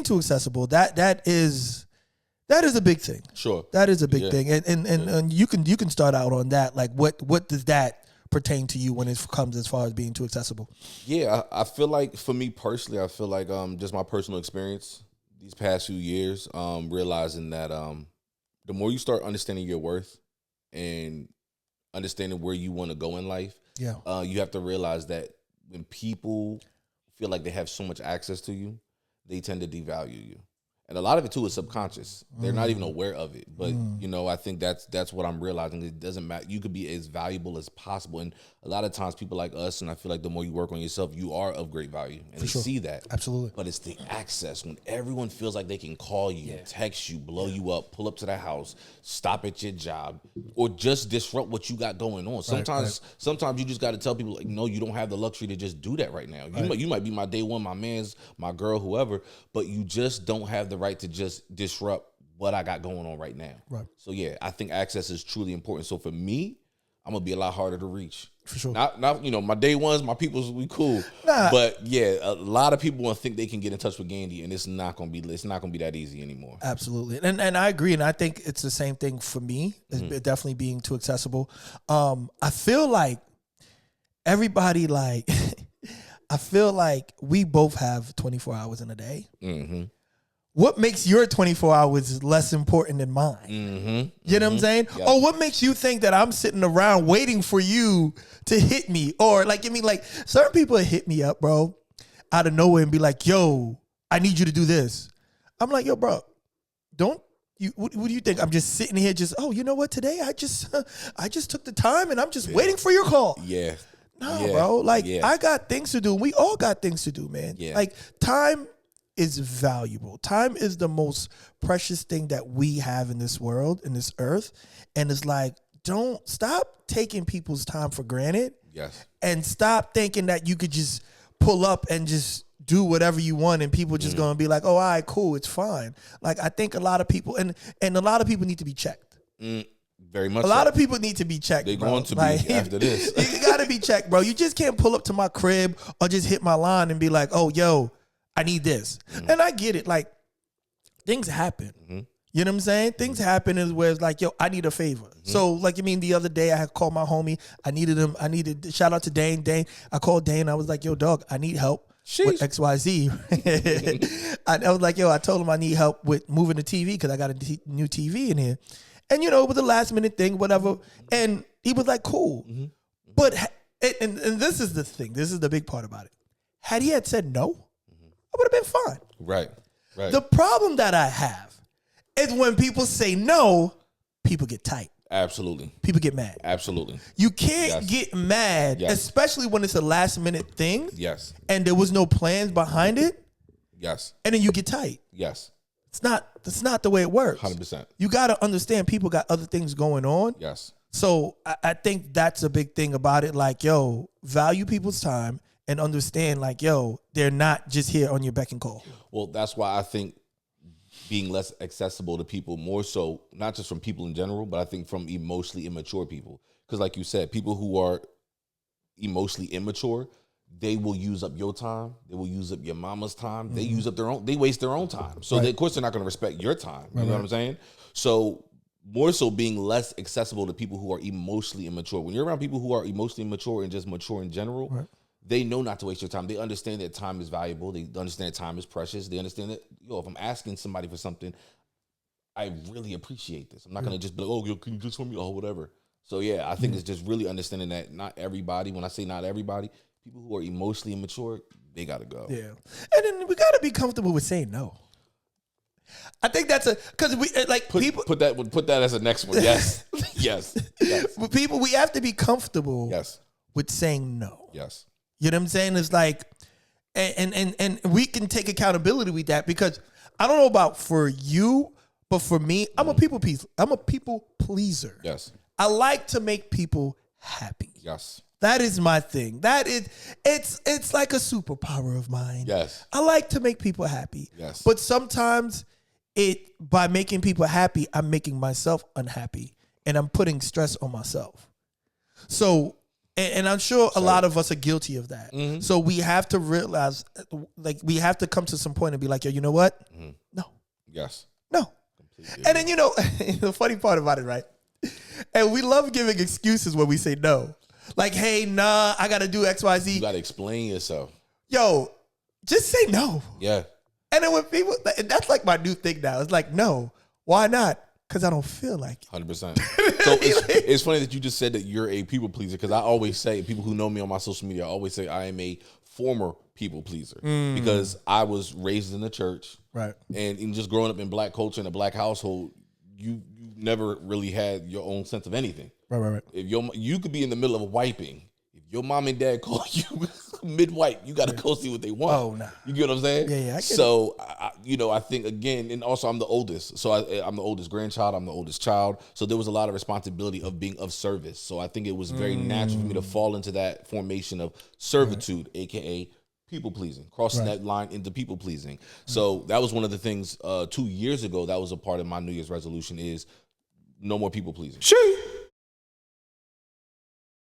too accessible, that is a big thing. Sure. That is a big thing. And you can start out on that. Like what does that pertain to you when it comes as far as being too accessible? Yeah, I feel like for me personally, I feel like just my personal experience these past few years, realizing that the more you start understanding your worth and understanding where you want to go in life, you have to realize that when people feel like they have so much access to you, they tend to devalue you. And a lot of it too is subconscious. They're not even aware of it. But I think that's what I'm realizing. It doesn't matter. You could be as valuable as possible. And a lot of times people like us, and I feel like the more you work on yourself, you are of great value. And they see that. Absolutely. But it's the access when everyone feels like they can call you, text you, blow you up, pull up to the house, stop at your job, or just disrupt what you got going on. Sometimes you just got to tell people, like, no, you don't have the luxury to just do that right now. You might be my day one, my man's, my girl, whoever, but you just don't have the right to just disrupt what I got going on right now. Right. So yeah, I think access is truly important. So for me, I'm gonna be a lot harder to reach. For sure. Not my day ones, my peoples, we cool. But yeah, a lot of people think they can get in touch with Gandy, and it's not gonna be that easy anymore. Absolutely, and I agree, and I think it's the same thing for me. It's definitely being too accessible. I feel like everybody I feel like we both have 24 hours in a day. Mm-hmm. What makes your 24 hours less important than mine? Mm-hmm. You know what I'm saying? Yep. Or what makes you think that I'm sitting around waiting for you to hit me? Or certain people hit me up, bro, out of nowhere and be like, yo, I need you to do this. I'm like, yo, bro, what do you think? I'm just sitting here you know what? Today I just took the time and I'm just waiting for your call. Yeah. No, bro. I got things to do. We all got things to do, man. Yeah. Time is valuable. Time is the most precious thing that we have in this world, in this earth. And it's don't stop taking people's time for granted. Yes. And stop thinking that you could just pull up and just do whatever you want and people just going to be like, oh, all right, cool, it's fine. I think a lot of people, and a lot of people need to be checked. Very much. A lot of people need to be checked. They're going to be after this. You got to be checked, bro. You just can't pull up to my crib or just hit my line and be like, oh, yo, I need this. And I get it. Things happen. You know what I'm saying? Things happen is where it's yo, I need a favor. So the other day I had called my homie. I needed shout out to Dane. I called Dane. I was like, yo, dog, I need help with XYZ. I was like, yo, I told him I need help with moving the TV because I got a new TV in here. And, it was a last minute thing, whatever. And he was like, cool. But, and this is the thing. This is the big part about it. Had he had said no, I would have been fine. Right. The problem that I have is when people say no, people get tight. Absolutely. People get mad. Absolutely. You can't get mad, especially when it's a last minute thing. Yes. And there was no plans behind it. Yes. And then you get tight. Yes. That's not the way it works. 100%. You got to understand people got other things going on. Yes. So I think that's a big thing about it. Value people's time. And understand, they're not just here on your beck and call. Well, that's why I think being less accessible to people, more so, not just from people in general, but I think from emotionally immature people. Because like you said, people who are emotionally immature, they will use up your time. They will use up your mama's time. They use up they waste their own time. So of course they're not going to respect your time. You know what I'm saying? So more so being less accessible to people who are emotionally immature. When you're around people who are emotionally immature and just mature in general, they know not to waste your time. They understand that time is valuable. They understand that time is precious. They understand that, if I'm asking somebody for something, I really appreciate this. I'm not going to just be like, oh, can you do this for me? Oh, whatever. So, yeah, I think it's just really understanding that not everybody, when I say not everybody, people who are emotionally immature, they got to go. Yeah. And then we got to be comfortable with saying no. I think that's because we people put that as a next one. Yes. yes. But people, we have to be comfortable with saying no. Yes. You know what I'm saying? It's and we can take accountability with that because I don't know about for you, but for me, I'm a people pleaser. I'm a people pleaser. Yes. I like to make people happy. Yes. That is my thing. It's like a superpower of mine. Yes. I like to make people happy. Yes. But sometimes by making people happy, I'm making myself unhappy and I'm putting stress on myself. So And I'm sure a lot of us are guilty of that. Mm-hmm. So we have to realize, like, we have to come to some point and be like, yo, you know what? Mm-hmm. No. Yes. No. Completely. And then, you know, the funny part about it, right? And we love giving excuses when we say no. Like, hey, nah, I got to do X, Y, Z. You got to explain yourself. Yo, just say no. Yeah. And then when people, that's like my new thing now. It's like, no, why not? Because I don't feel like it. 100%. So it's funny that you just said that you're a people pleaser, because I always say, people who know me on my social media, I always say I am a former people pleaser because I was raised in the church. Right. And in just growing up in black culture in a black household, you never really had your own sense of anything. Right. If you could be in the middle of wiping. If your mom and dad call you mid-wipe, you got to go see what they want. Oh, nah. You get what I'm saying? Yeah, I get so, I think, again, and also I'm the oldest. So I'm the oldest grandchild. I'm the oldest child. So there was a lot of responsibility of being of service. So I think it was very natural for me to fall into that formation of servitude, a.k.a. people pleasing, crossing that line into people pleasing. So that was one of the things 2 years ago that was a part of my New Year's resolution is no more people pleasing.